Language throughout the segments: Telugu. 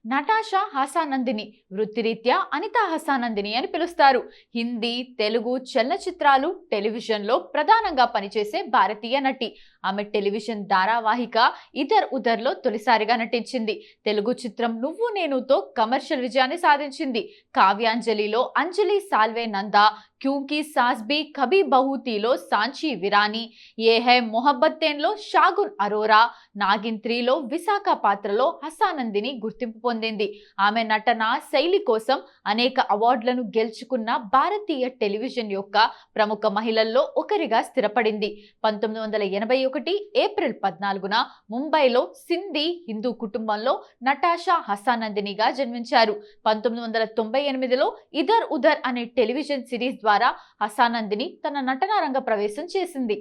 నటాషా హసానందిని, వృత్తిరీత్యా అనితా హసానందిని అని పిలుస్తారు. హిందీ, తెలుగు చలనచిత్రాలు, టెలివిజన్లో ప్రధానంగా పనిచేసే భారతీయ నటి. ఆమె టెలివిజన్ ధారావాహిక ఇధర్ ఉధర్లో తొలిసారిగా నటించింది. తెలుగు చిత్రం నువ్వు నేనుతో కమర్షియల్ విజయాన్ని సాధించింది. కావ్యాంజలిలో అంజలి సాల్వే నందా, క్యూంకీ సాస్బీ కభీ బహూతీలో సాంచి విరాని, ఏ హై మొహబ్బత్తేన్లో షాగున్ అరోరా, నాగిన్ 3లో విశాఖ పాత్రలో హసానందిని గుర్తింపు పొందింది. ఆమె నటన శైలి కోసం అనేక అవార్డులను గెలుచుకున్న భారతీయ టెలివిజన్ యొక్క ప్రముఖ మహిళల్లో ఒకరిగా స్థిరపడింది. 1981 ఏప్రిల్ 14న ముంబైలో సింధీ హిందూ కుటుంబంలో నటాషా హసానందినిగా జన్మించారు. 1998లో ఇధర్ ఉధర్ అనే టెలివిజన్ సిరీస్ ద్వారా హసానందిని తన నటనా రంగ ప్రవేశం చేసింది.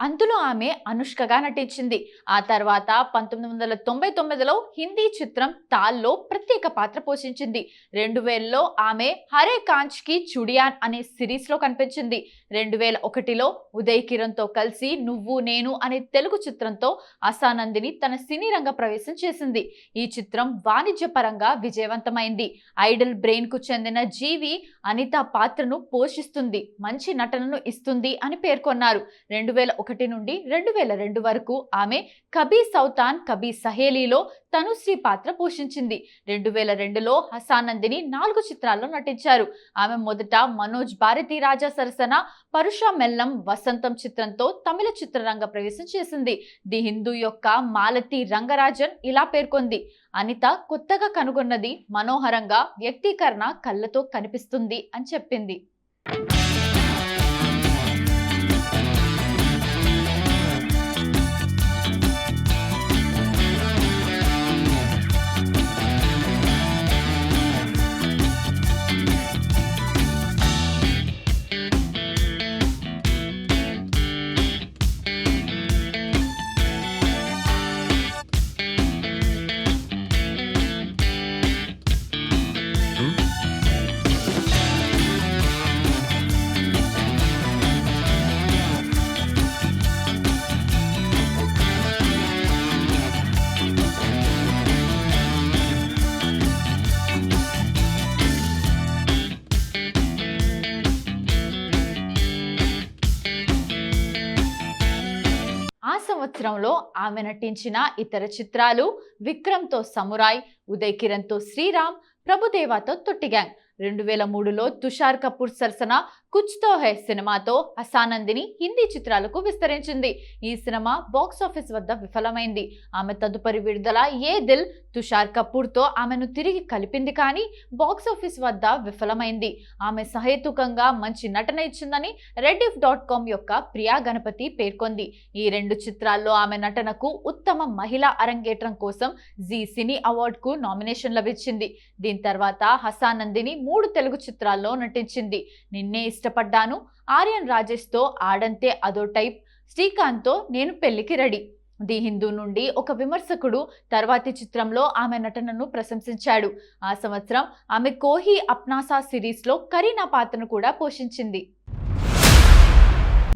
అందులో ఆమె అనుష్కగా నటించింది. ఆ తర్వాత 1999లో హిందీ చిత్రం తాల్లో ప్రత్యేక పాత్ర పోషించింది. 2000లో ఆమె హరే కాంచ్ కి చుడియాన్ అనే సిరీస్ లో కనిపించింది. 2001లో ఉదయ్ కిరణ్ తో కలిసి నువ్వు నేను అనే తెలుగు చిత్రంతో హసానందిని తన సినీ రంగ ప్రవేశం చేసింది. ఈ చిత్రం వాణిజ్యపరంగా విజయవంతమైంది. ఐడల్ బ్రెయిన్ కు చెందిన జీవి అనిత పాత్రను పోషిస్తుంది, మంచి నటనను ఇస్తుంది అని పేర్కొన్నారు. 2001 నుండి 2002 వరకు ఆమె కభీ సౌతాన్ కభీ సహేలీలో తనుశ్రీ పాత్ర పోషించింది. 2002లో హసానందిని 4 చిత్రాల్లో నటించారు. ఆమె మొదట మనోజ్ భారతి రాజా సరసన పరుష మెల్లం వసంతం చిత్రంతో తమిళ చిత్రరంగ ప్రవేశం చేసింది. ది హిందూ యొక్క మాలతి రంగరాజన్ ఇలా పేర్కొంది: అనిత కొత్తగా కనుగొన్నది మనోహరంగా, వ్యక్తీకరణ కళ్ళతో కనిపిస్తుంది అని చెప్పింది. ఆ సంవత్సరంలో ఆమె నటించిన ఇతర చిత్రాలు విక్రమ్తో సమురాయ్, ఉదయ్ కిరణ్తో శ్రీరామ్, ప్రభుదేవాతో తొట్టి గ్యాంగ్. 2003లో తుషార్ కపూర్ సరసన కుచ్ తో హై సినిమాతో హసానందిని హిందీ చిత్రాలకు విస్తరించింది. ఈ సినిమా బాక్సాఫీస్ వద్ద విఫలమైంది. ఆమె తదుపరి విడుదల ఏ దిల్ తుషార్ కపూర్ తో ఆమెను తిరిగి కలిపింది, కానీ బాక్సాఫీస్ వద్ద విఫలమైంది. ఆమె సహేతుకంగా మంచి నటన ఇచ్చిందని rediff.com యొక్క ప్రియా గణపతి పేర్కొంది. ఈ 2 చిత్రాల్లో ఆమె నటనకు ఉత్తమ మహిళా అరంగేట్రం కోసం జీ సినీ అవార్డుకు నామినేషన్ లభించింది. దీని తర్వాత హసానందిని 3 తెలుగు చిత్రాల్లో నటించింది. నిన్నే ఇష్టపడ్డాను, ఆర్యన్ రాజేష్ తో ఆడంతే అదో టైప్, శ్రీకాంత్ తో నేను పెళ్లికి రెడీ. ది హిందూ నుండి ఒక విమర్శకుడు తర్వాతి చిత్రంలో ఆమె నటనను ప్రశంసించాడు. ఆ సంవత్సరం ఆమె కోహీ అప్నాసా సిరీస్ లో కరీనా పాత్రను కూడా పోషించింది.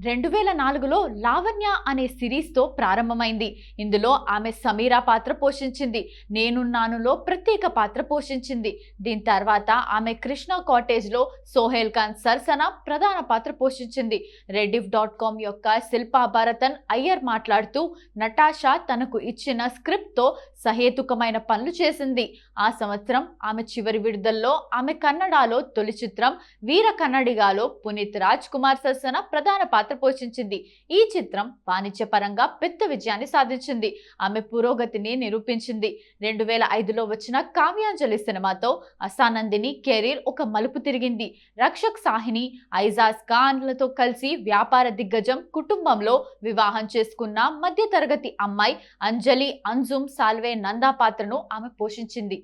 2004లో లావణ్య అనే సిరీస్ తో ప్రారంభమైంది. ఇందులో ఆమె సమీరా పాత్ర పోషించింది. నేనున్నానులో ప్రత్యేక పాత్ర పోషించింది. దీని తర్వాత ఆమె కృష్ణ కాటేజ్ లో సోహెల్ ఖాన్ సరసన ప్రధాన పాత్ర పోషించింది. rediff.com యొక్క శిల్పా భరతన్ అయ్యర్ మాట్లాడుతూ, నటాషా తనకు ఇచ్చిన స్క్రిప్ట్ తో సహేతుకమైన పనులు చేసింది. ఆ సంవత్సరం ఆమె చివరి విడుదలలో ఆమె కన్నడలో తొలి చిత్రం వీర కన్నడిగాలో పునీత్ రాజ్ కుమార్ సరసన ప్రధాన పాత్ర పోషించింది. ఈ చిత్రం వాణిజ్యపరంగా పెద్ద విజయాన్ని సాధించింది. ఆమె పురోగతిని నిరూపించింది. 2005లో వచ్చిన కావ్యాంజలి సినిమాతో హసానందిని కెరీర్ ఒక మలుపు తిరిగింది. రక్షక్ సాహిని, ఐజాజ్ ఖాన్లతో కలిసి వ్యాపార దిగ్గజం కుటుంబంలో వివాహం చేసుకున్న మధ్యతరగతి అమ్మాయి అంజలి అంజుమ్ సాల్వే నందా పాత్రను ఆమె పోషించింది.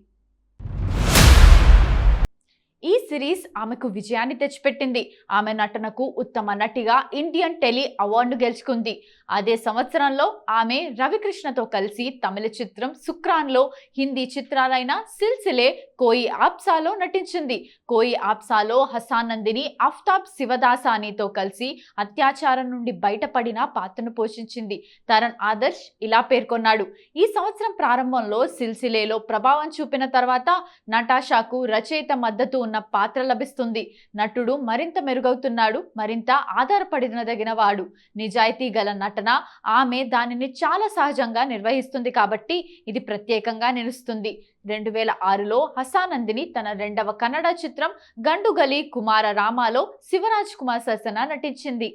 ఈ సిరీస్ ఆమెకు విజయాన్ని తెచ్చిపెట్టింది. ఆమె నటనకు ఉత్తమ నటిగా ఇండియన్ టెలి అవార్డును గెలుచుకుంది. అదే సంవత్సరంలో ఆమె రవికృష్ణతో కలిసి తమిళ చిత్రం సుక్రాన్లో, హిందీ చిత్రాలైన సిల్సిలే, కోయి ఆప్సాలో నటించింది. కోయి ఆప్సాలో హసానందిని ఆఫ్తాబ్ శివదాసానితో కలిసి అత్యాచారం నుండి బయటపడిన పాత్రను పోషించింది. తరణ్ ఆదర్శ్ ఇలా పేర్కొన్నాడు. ఈ సంవత్సరం ప్రారంభంలో సిల్సిలేలో ప్రభావం చూపిన తర్వాత నటాషాకు రచయిత మద్దతు ఉన్న పాత్ర లభిస్తుంది. నటుడు మరింత మెరుగవుతున్నాడు, మరింత ఆధారపడినదగిన వాడు. నిజాయితీ గల నటన, ఆమె దానిని చాలా సహజంగా నిర్వహిస్తుంది కాబట్టి ఇది ప్రత్యేకంగా నిలుస్తుంది. 2006లో హసానందిని తన రెండవ కన్నడ చిత్రం గండుగలి కుమార రామాలో శివరాజ్ కుమార్ సరసన నటించింది.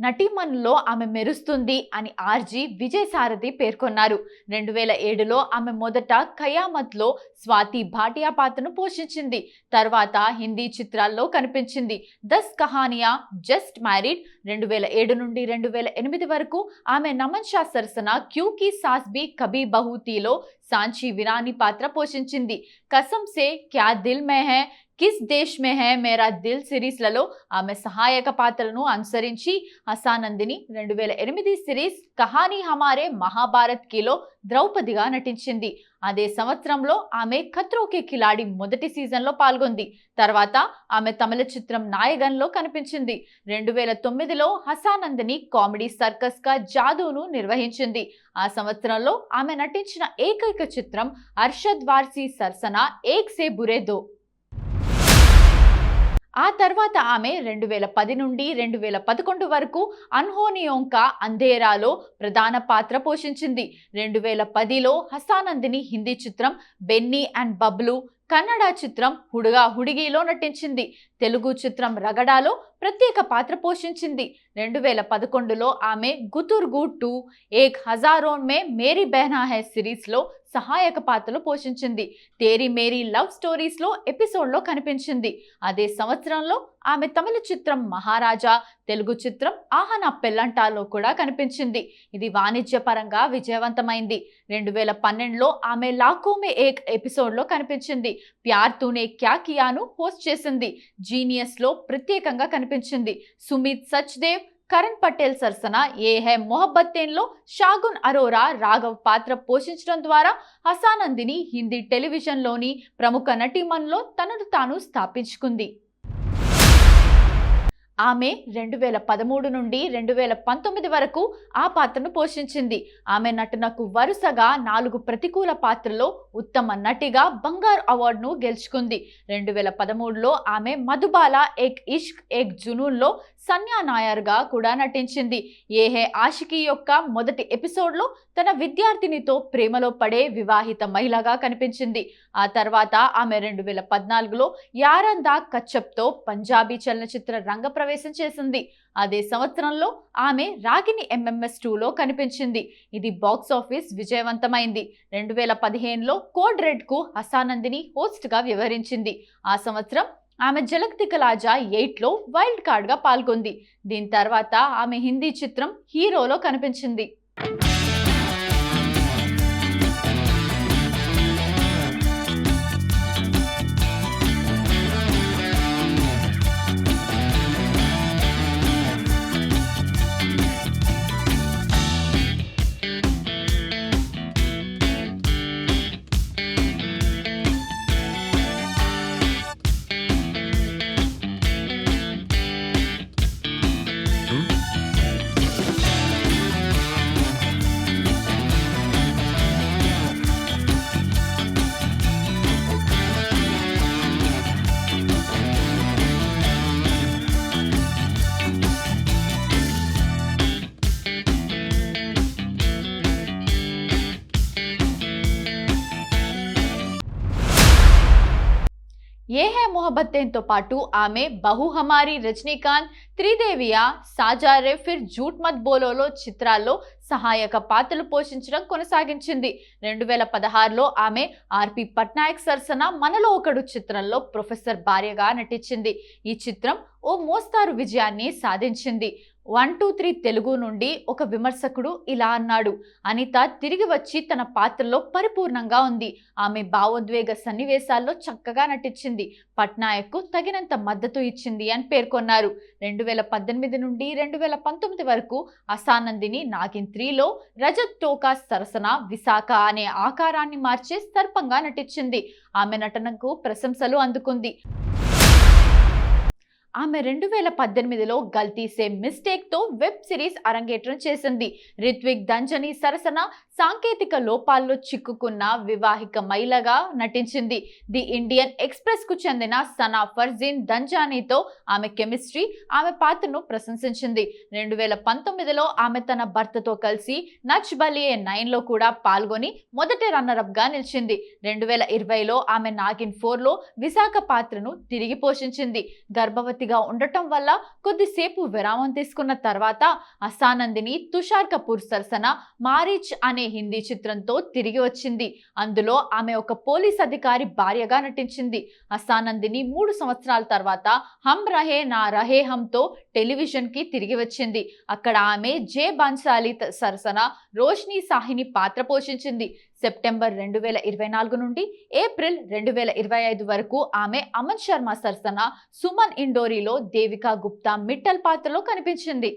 నటీమణుల్లో ఆమె మెరుస్తుంది అని ఆర్జీ విజయసారథి పేర్కొన్నారు. 2007లో ఆమె మొదట ఖయామత్లో స్వాతి భాటియా పాత్రను పోషించింది. తర్వాత హిందీ చిత్రాల్లో కనిపించింది. 10 కహానియా, జస్ట్ మ్యారీడ్ 2007 నుండి 2008 వరకు ఆమె నమన్ షా సరసన క్యూకీ సాస్ భీ కభీ బహూ థీలో సాంచి విరాని పాత్ర పోషించింది. కసం సే, క్యా దిల్ మే హై, కిస్ దేశ్ మే హై మేరా దిల్ సిరీస్లలో ఆమె సహాయక పాత్రలను అనుసరించి హసానందిని 2008 సిరీస్ కహానీ హమారే మహాభారత్ కీలో ద్రౌపదిగా నటించింది. అదే సంవత్సరంలో ఆమె ఖత్రోకే ఖిలాడి మొదటి సీజన్లో పాల్గొంది. తర్వాత ఆమె తమిళ చిత్రం నాయగన్లో కనిపించింది. 2009లో హసానందిని కామెడీ సర్కస్ కా జాదూను నిర్వహించింది. ఆ సంవత్సరంలో ఆమె నటించిన ఏకైక చిత్రం అర్షద్ వార్సీ సరసన ఏక్ సే బురే దో. ఆ తర్వాత ఆమె 2010 నుండి 2011 వరకు అన్హోనియోంకా అంధేరాలో ప్రధాన పాత్ర పోషించింది. 2010లో హసానందిని హిందీ చిత్రం బెన్నీ అండ్ బబ్లు, కన్నడ చిత్రం హుడుగా హుడిగిలో నటించింది. తెలుగు చిత్రం రగడాలో ప్రత్యేక పాత్ర పోషించింది. 2011లో ఆమె గుతుర్గు 2, ఏక్ హజారోన్ మే మేరీ బెహనా హై సిరీస్లో సహాయక పాత్రలు పోషించింది. తేరీ మేరీ లవ్ స్టోరీస్లో ఎపిసోడ్లో కనిపించింది. అదే సంవత్సరంలో ఆమె తమిళ చిత్రం మహారాజా, తెలుగు చిత్రం ఆహనా పెల్లంటాలో కూడా కనిపించింది. ఇది వాణిజ్యపరంగా విజయవంతమైంది. 2012లో ఆమె లాఖోమే ఏక్ ఎపిసోడ్లో కనిపించింది. ప్యార్ తూనే క్యా కియాను హోస్ట్ చేసింది. జీనియస్లో ప్రత్యేకంగా కనిపించింది. సుమిత్ సచ్దేవ్, కరణ్ పటేల్ సరసన ఏ హై మొహబ్బతేన్లో షాగున్ అరోరా, రాఘవ్ పాత్ర పోషించడం ద్వారా హసానందిని హిందీ టెలివిజన్లోని ప్రముఖ నటీమణుల్లో తనను తాను స్థాపించుకుంది. ఆమె 2013 నుండి 2019 వరకు ఆ పాత్రను పోషించింది. ఆమె నటనకు వరుసగా 4 ప్రతికూల పాత్రల్లో ఉత్తమ నటిగా బంగారు అవార్డును గెలుచుకుంది. 2013లో ఆమె మధుబాల ఏక్ ఇష్క్ ఏక్ జునూన్లో సన్యా నాయర్గా కూడా నటించింది. ఏ హే ఆషికీ యొక్క మొదటి ఎపిసోడ్లో తన విద్యార్థినితో ప్రేమలో పడే వివాహిత మహిళగా కనిపించింది. ఆ తర్వాత ఆమె 2014లో యారందా కచ్చప్తో పంజాబీ చలనచిత్ర రంగ ప్రవేశం చేసింది. అదే సంవత్సరంలో ఆమె రాగిని MMS2లో కనిపించింది. ఇది బాక్స్ ఆఫీస్ విజయవంతమైంది. 2015లో కోడ్ రెడ్కు హసానందిని హోస్ట్గా వ్యవహరించింది. ఆ సంవత్సరం ఆమె జలక్ దిఖలాజా 8లో వైల్డ్ కార్డ్గా పాల్గొంది. దీని తర్వాత ఆమె హిందీ చిత్రం హీరోలో కనిపించింది. ఏ హై మొహబ్బతేన్తో పాటు ఆమె బహు హమారీ, రజనీకాంత్, త్రిదేవియా, సాజారే ఫిర్ జూట్ మత్ బోలోలో చిత్రాల్లో సహాయక పాత్రలు పోషించడం కొనసాగించింది. 2016లో ఆమె ఆర్పి పట్నాయక్ సరసన మనలో ఒకడు చిత్రంలో ప్రొఫెసర్ భార్యగా నటించింది. ఈ చిత్రం ఓ మోస్తారు విజయాన్ని సాధించింది. 1, 2, 3 తెలుగు నుండి ఒక విమర్శకుడు ఇలా అన్నాడు: అనిత తిరిగి వచ్చి తన పాత్రలో పరిపూర్ణంగా ఉంది. ఆమె భావోద్వేగ సన్నివేశాల్లో చక్కగా నటించింది. పట్నాయక్ కు తగినంత మద్దతు ఇచ్చింది అని పేర్కొన్నారు. 2018 నుండి 2019 వరకు అసానందిని నాగిన్ 3లో రజత్ టోకా సరసన విశాఖ అనే ఆకారాన్ని మార్చే సర్పంగా నటించింది. ఆమె నటనకు ప్రశంసలు అందుకుంది. ఆమె 2018లో గల్తీ సే మిస్టేక్ తో వెబ్ సిరీస్ అరంగేట్రం చేసింది. రిత్విక్ దంజని సరసన సాంకేతిక లోపాల్లో చిక్కుకున్న వివాహిక మహిళగా నటించింది. ది ఇండియన్ ఎక్స్ప్రెస్ కు చెందిన సనా ఫర్జీన్ దంజానీతో ఆమె కెమిస్ట్రీ ఆమె పాత్రను ప్రశంసించింది. 2019లో ఆమె తన భర్తతో కలిసి నచ్ బలియే 9లో కూడా పాల్గొని మొదటి రన్నరప్ గా నిలిచింది. 2020లో ఆమె నాగిన్ 4లో విశాఖ పాత్రను తిరిగి పోషించింది. గర్భవతిగా ఉండటం వల్ల కొద్దిసేపు విరామం తీసుకున్న తర్వాత అసానందిని తుషార్ కపూర్ సరసన మారీచ్ అనే హిందీ చిత్రంతో తిరిగి వచ్చింది. అందులో ఆమె ఒక పోలీస్ అధికారి భార్యగా నటించింది. అసానందిని 3 సంవత్సరాల తర్వాత హమ్ రహే నా రహే హమ్ తో టెలివిజన్ కి తిరిగి వచ్చింది. అక్కడ ఆమె జే బాన్సాలి సరసన రోష్ని సాహిని పాత్ర పోషించింది. సెప్టెంబర్ 2024 నుండి ఏప్రిల్ 2025 వరకు ఆమె అమన్ శర్మ సరసన సుమన్ ఇండోరీలో దేవికా గుప్తా మిట్టల్ పాత్రలో కనిపించింది.